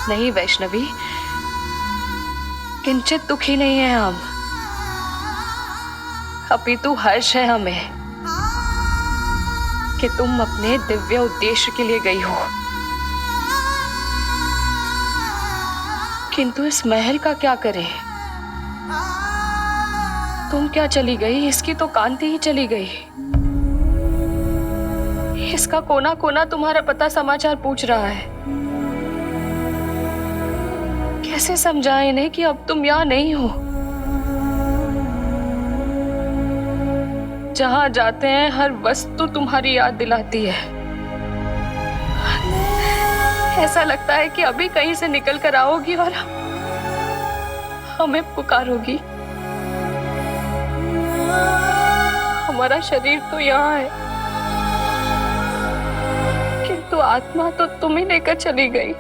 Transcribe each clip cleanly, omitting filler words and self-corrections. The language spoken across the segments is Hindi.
नहीं वैष्णवी, किंचित दुखी नहीं है हम, अपितु हर्ष है हमें कि तुम अपने दिव्य उद्देश्य के लिए गई हो। किंतु इस महल का क्या करें? तुम क्या चली गई, इसकी तो कांति ही चली गई। इसका कोना कोना तुम्हारा पता समाचार पूछ रहा है। कैसे समझाएं इन्हें कि अब तुम यहाँ नहीं हो? जहां जाते हैं हर वस्तु तुम्हारी याद दिलाती है। ऐसा लगता है कि अभी कहीं से निकल कर आओगी और हमें पुकारोगी। हमारा शरीर तो यहाँ है, किंतु आत्मा तो तुम ही लेकर चली गई।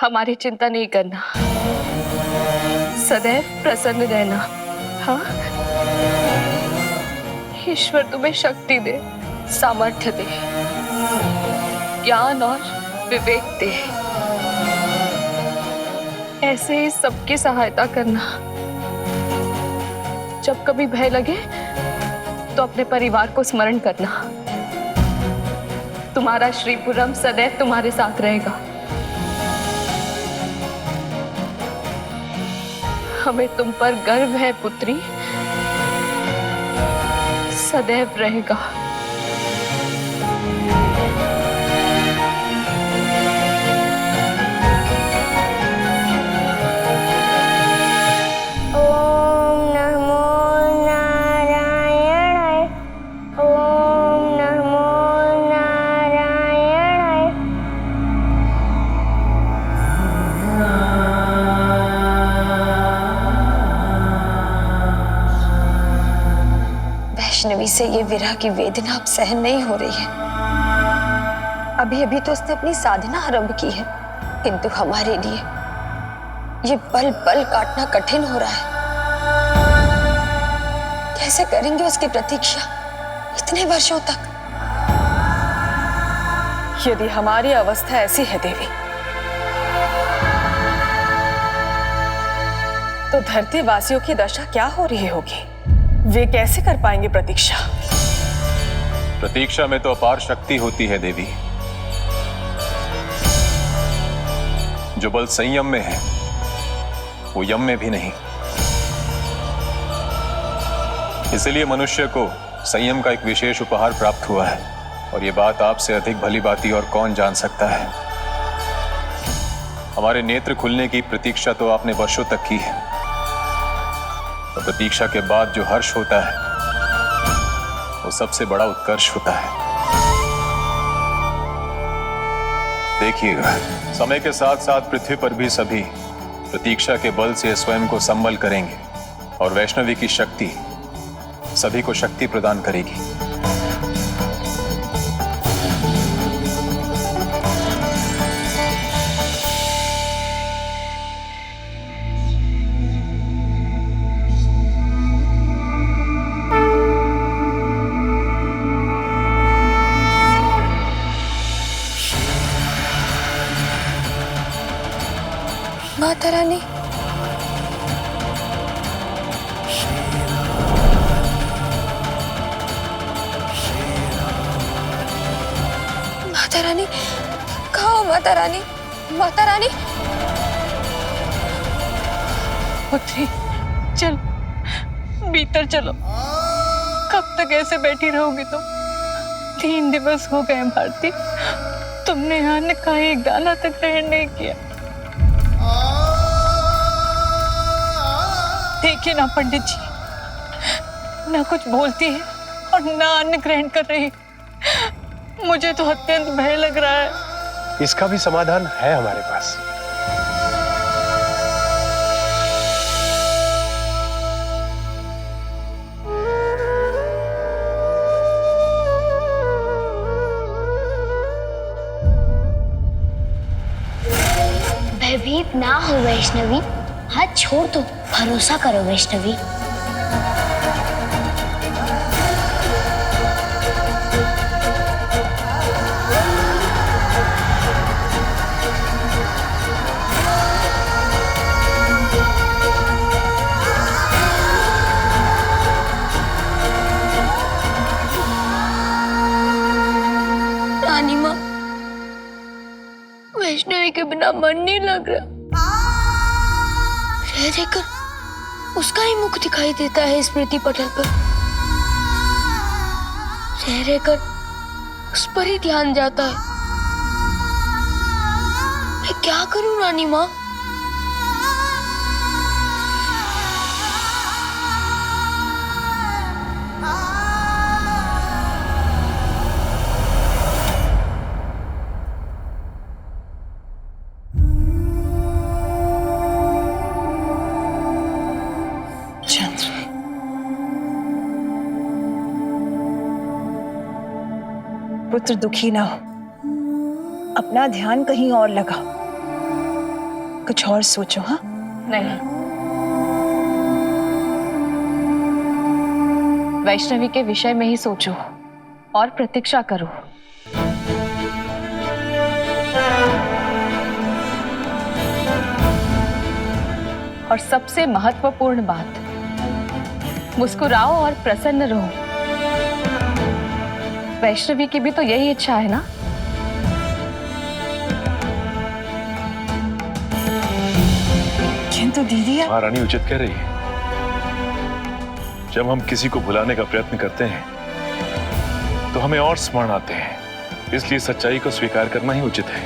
हमारी चिंता नहीं करना, सदैव प्रसन्न रहना। हाँ, ईश्वर तुम्हें शक्ति दे, सामर्थ्य दे, ज्ञान और विवेक दे। ऐसे ही सबकी सहायता करना। जब कभी भय लगे तो अपने परिवार को स्मरण करना। तुम्हारा श्रीपुरम सदैव तुम्हारे साथ रहेगा। हमें तुम पर गर्व है पुत्री, सदैव रहेगा। ओम नमो नारायणाय, ओम नमो नारायणाय। वैष्णवी से ये विरह की वेदना अब सहन नहीं हो रही है। अभी अभी तो उसने अपनी साधना आरंभ की है, किंतु हमारे लिए ये पल पल काटना कठिन हो रहा है। कैसे करेंगे उसकी प्रतीक्षा इतने वर्षों तक? यदि हमारी अवस्था ऐसी है देवी, तो धरती वासियों की दशा क्या हो रही होगी? वे कैसे कर पाएंगे प्रतीक्षा? प्रतीक्षा में तो अपार शक्ति होती है देवी। जो बल संयम में है वो यम में भी नहीं। इसलिए मनुष्य को संयम का एक विशेष उपहार प्राप्त हुआ है, और ये बात आपसे अधिक भली भांति और कौन जान सकता है। हमारे नेत्र खुलने की प्रतीक्षा तो आपने वर्षों तक की है, तो प्रतीक्षा के बाद जो हर्ष होता है वो सबसे बड़ा उत्कर्ष होता है। देखिएगा, समय के साथ साथ पृथ्वी पर भी सभी प्रतीक्षा के बल से स्वयं को संबल करेंगे, और वैष्णवी की शक्ति सभी को शक्ति प्रदान करेगी। माता रानी, माता रानी, कहाँ हो माता रानी? माता रानी, पुत्री चल, भीतर चलो। कब तक ऐसे बैठी रहोगी तुम? 3 दिवस हो गए भारती, तुमने यहाँ का एक दाना तक ग्रहण नहीं किया। देखिए ना पंडित जी, ना कुछ बोलती है और ना अन्न ग्रहण कर रही। मुझे तो अत्यंत भय लग रहा है। इसका भी समाधान है हमारे पास। भयभीत ना हो वैष्णवी, हाथ छोड़ दो, भरोसा करो वैष्णवी। वैष्णवी के बिना मन नहीं लग रहा। रह रहकर उसका ही मुख दिखाई देता है स्मृति पटल पर। रह रहकर उस पर ही ध्यान जाता है। मैं क्या करूं रानी माँ? पुत्र दुखी ना हो, अपना ध्यान कहीं और लगाओ, कुछ और सोचो। हाँ नहीं, वैष्णवी के विषय में ही सोचो और प्रतीक्षा करो। और सबसे महत्वपूर्ण बात, मुस्कुराओ और प्रसन्न रहो। वैष्णवी की भी तो यही इच्छा है ना? किंतु दीदी महारानी उचित कह रही है। जब हम किसी को भुलाने का प्रयत्न करते हैं तो हमें और स्मरण आते हैं, इसलिए सच्चाई को स्वीकार करना ही उचित है।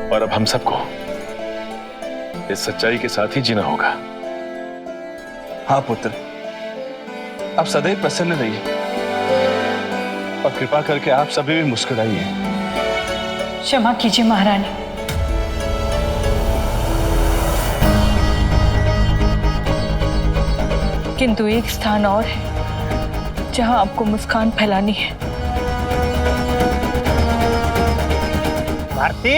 और अब हम सबको इस सच्चाई के साथ ही जीना होगा। हाँ पुत्र, आप सदैव प्रसन्न रहिए और कृपा करके आप सभी भी मुस्कुराइए। क्षमा कीजिए महारानी। किंतु एक स्थान और है जहां आपको मुस्कान फैलानी है। भारती,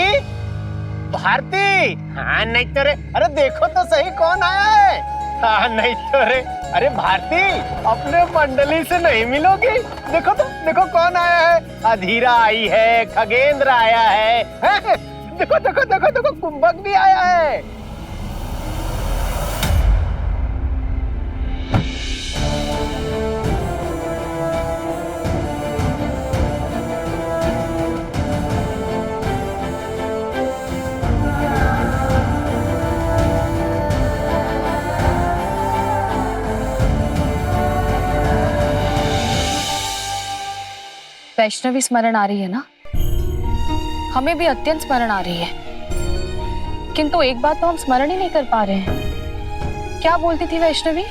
भारती, हाँ नहीं तो रे, अरे देखो तो सही कौन आया है। हाँ नहीं तो रे, अरे भारती, अपने मंडली से नहीं मिलोगी? देखो तो, देखो कौन आया है। अधीरा आई है, खगेंद्र आया है, देखो देखो देखो देखो कुंभक भी आया है। वैष्णवी स्मरण आ रही है ना? हमें भी अत्यंत स्मरण आ रही है, किंतु एक बात तो हम स्मरण ही नहीं कर पा रहे हैं। क्या बोलती थी वैष्णवी?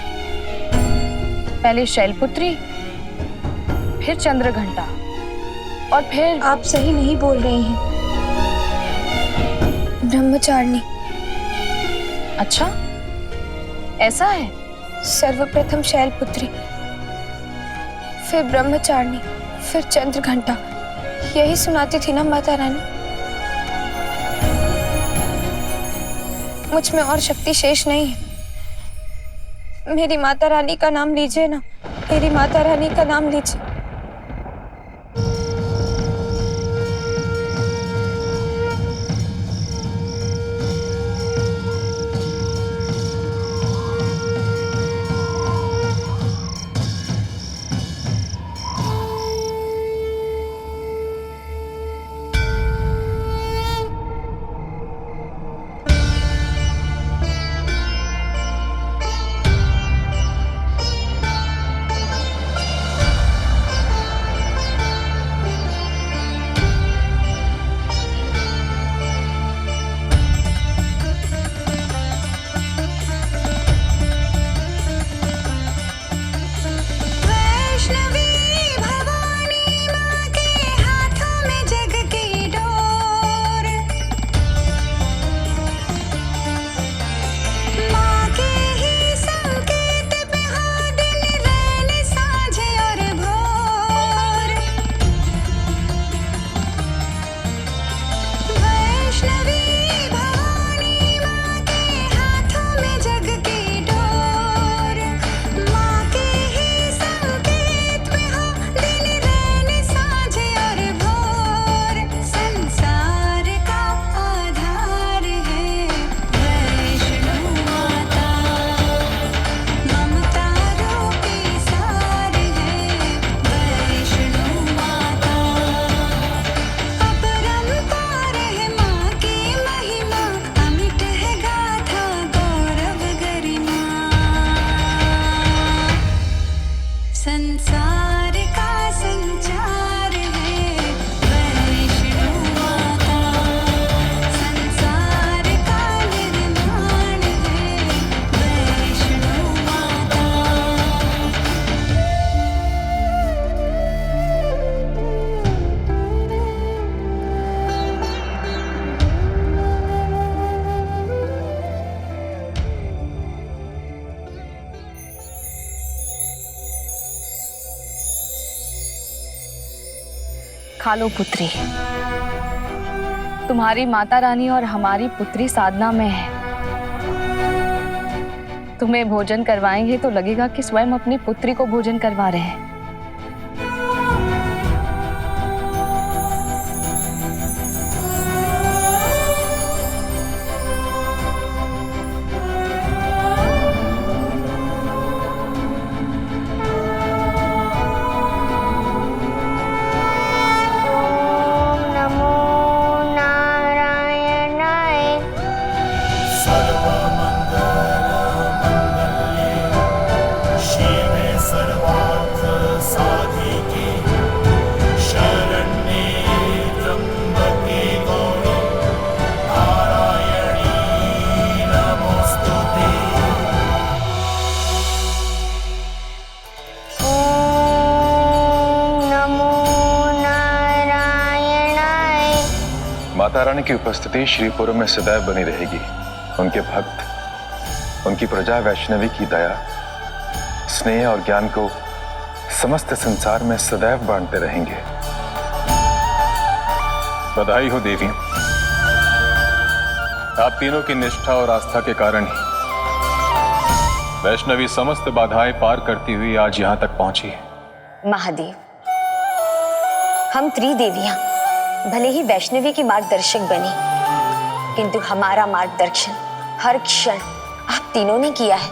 पहले शैलपुत्री, फिर चंद्रघंटा, और फिर आप सही नहीं बोल रही हैं। ब्रह्मचारिणी। अच्छा, ऐसा है? सर्वप्रथम शैलपुत्री, फिर ब्रह्मचारिणी, फिर चंद्रघंटा, यही सुनाती थी ना माता रानी? मुझ में और शक्ति शेष नहीं है। मेरी माता रानी का नाम लीजिए ना, मेरी माता रानी का नाम लीजिए। संसार का संचार है वैष्णो माता, संसार का निर्माण है वैष्णो माता। खा लो पुत्री, तुम्हारी माता रानी और हमारी पुत्री साधना में है। तुम्हें भोजन करवाएंगे तो लगेगा कि स्वयं अपनी पुत्री को भोजन करवा रहे हैं। माता रानी की उपस्थिति श्रीपुर में सदैव बनी रहेगी। उनके भक्त, उनकी प्रजा वैष्णवी की दया, स्नेह और ज्ञान को समस्त संसार में सदैव बांटते रहेंगे। बधाई हो देवी, आप तीनों की निष्ठा और आस्था के कारण ही वैष्णवी समस्त बाधाएं पार करती हुई आज यहां तक पहुंची है। महादेव, हम त्रिदेवियां भले ही वैष्णवी की मार्गदर्शक बनी, किंतु हमारा मार्गदर्शन हर क्षण आप तीनों ने किया है।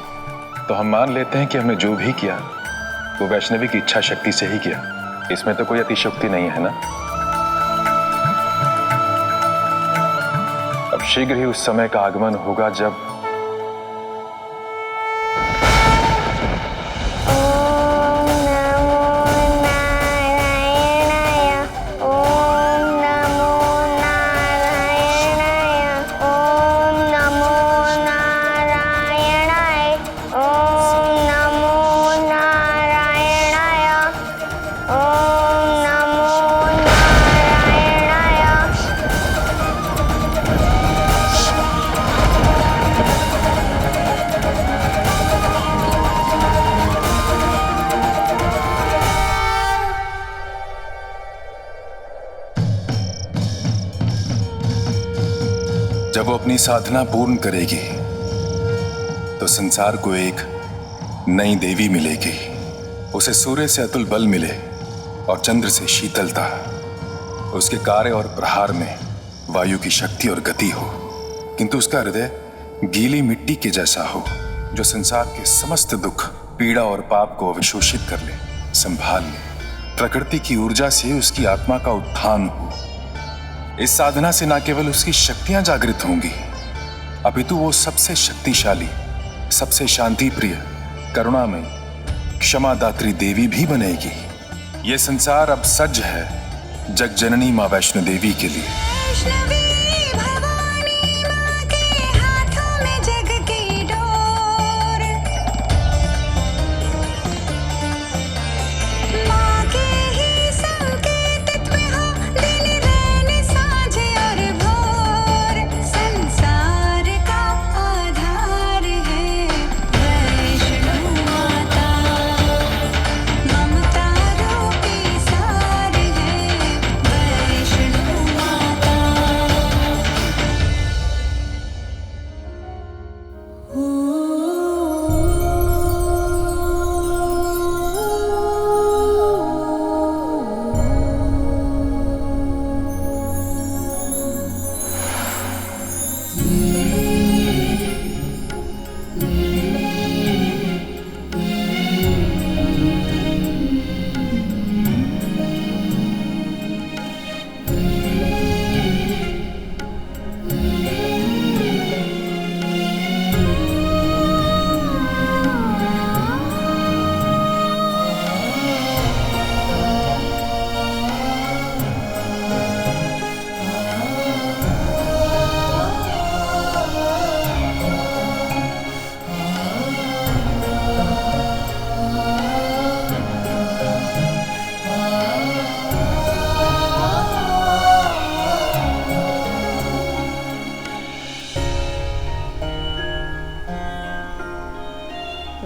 तो हम मान लेते हैं कि हमने जो भी किया वो वैष्णवी की इच्छा शक्ति से ही किया। इसमें तो कोई अतिशयोक्ति नहीं है ना। अब शीघ्र ही उस समय का आगमन होगा जब जब वो अपनी साधना पूर्ण करेगी तो संसार को एक नई देवी मिलेगी। उसे सूर्य से अतुल बल मिले और चंद्र से शीतलता। उसके कार्य और प्रहार में वायु की शक्ति और गति हो, किंतु उसका हृदय गीली मिट्टी के जैसा हो, जो संसार के समस्त दुख, पीड़ा और पाप को अवशोषित कर ले, संभाल ले। प्रकृति की ऊर्जा से उसकी आत्मा का उत्थान हो। इस साधना से न केवल उसकी शक्तियां जागृत होंगी, अपितु वो सबसे शक्तिशाली, सबसे शांति प्रिय, करुणामयी, क्षमादात्री देवी भी बनेगी। ये संसार अब सज्ज है जग जननी मां वैष्णो देवी के लिए। वैष्णवी भवानी माँ के हाथों में जग की डोर, माँ के ही संकेत में हो दिन रैन साँझ और भोर। संसार का आधार है वैष्णो माता, ममता रूपी सार है वैष्णो माता।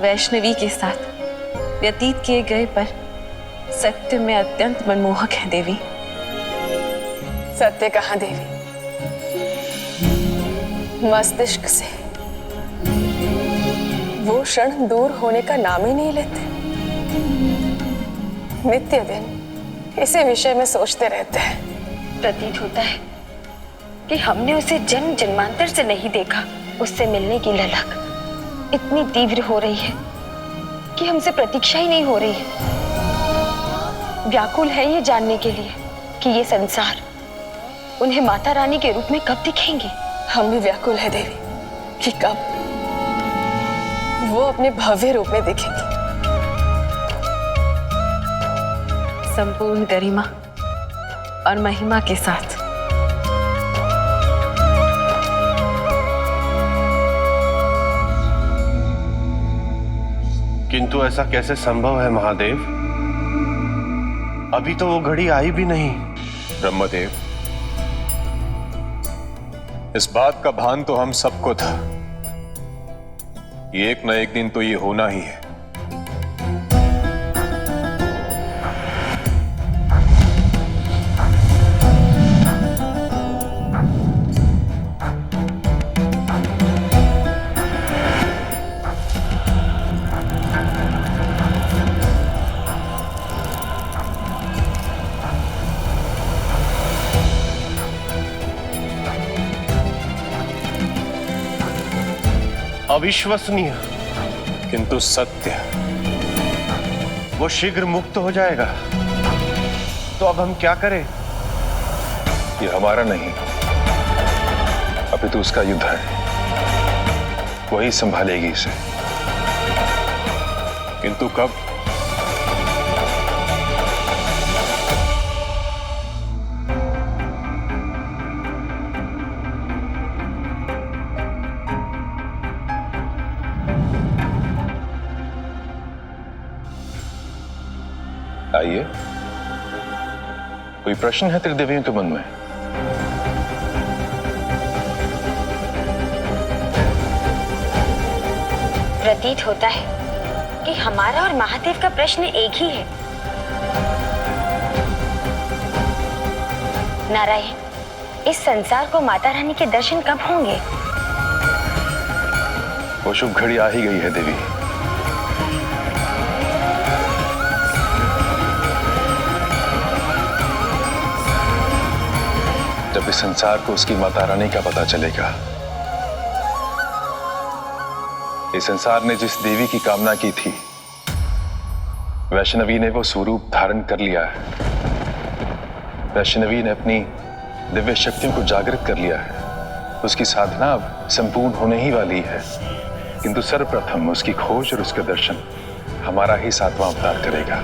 वैष्णवी के साथ व्यतीत किए गए पल सत्य में अत्यंत मनमोहक है देवी। सत्य कहाँ देवी, मस्तिष्क से वो क्षण दूर होने का नाम ही नहीं लेते। नित्य दिन इसी विषय में सोचते रहते हैं। प्रतीत होता है कि हमने उसे जन्म जन्मांतर से नहीं देखा। उससे मिलने की ललक इतनी तीव्र हो रही है कि हमसे प्रतीक्षा ही नहीं हो रही है। व्याकुल है ये जानने के लिए कि ये संसार उन्हें माता रानी के रूप में कब दिखेंगे। हम भी व्याकुल है देवी कि कब वो अपने भव्य रूप में दिखेंगी। संपूर्ण गरिमा और महिमा के साथ। किंतु ऐसा कैसे संभव है महादेव? अभी तो वो घड़ी आई भी नहीं। ब्रह्मदेव, इस बात का भान तो हम सबको था कि एक न एक दिन तो ये होना ही है। अविश्वसनीय किंतु सत्य। वो शीघ्र मुक्त हो जाएगा, तो अब हम क्या करें? ये हमारा नहीं, अभी तो उसका युद्ध है। वही संभालेगी इसे। किंतु कब? आइए, कोई प्रश्न है त्रिदेवियों के मन में? प्रतीत होता है कि हमारा और महादेव का प्रश्न एक ही है। नारायण, इस संसार को माता रानी के दर्शन कब होंगे? वो शुभ घड़ी आ ही गई है देवी। जब इस संसार को उसकी माता रानी का पता चलेगा। इस संसार ने जिस देवी की कामना की थी, वैष्णवी ने वो स्वरूप धारण कर लिया है। वैष्णवी ने अपनी दिव्य शक्तियों को जागृत कर लिया है। उसकी साधना अब संपूर्ण होने ही वाली है। किंतु सर्वप्रथम उसकी खोज और उसका दर्शन हमारा ही 7वां अवतार करेगा।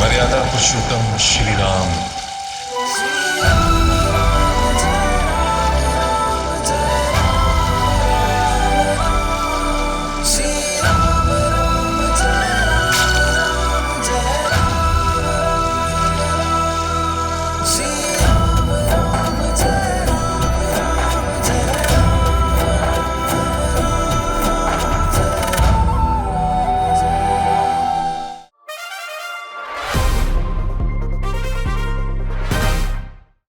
मर्यादा पुरुषोत्तम श्री राम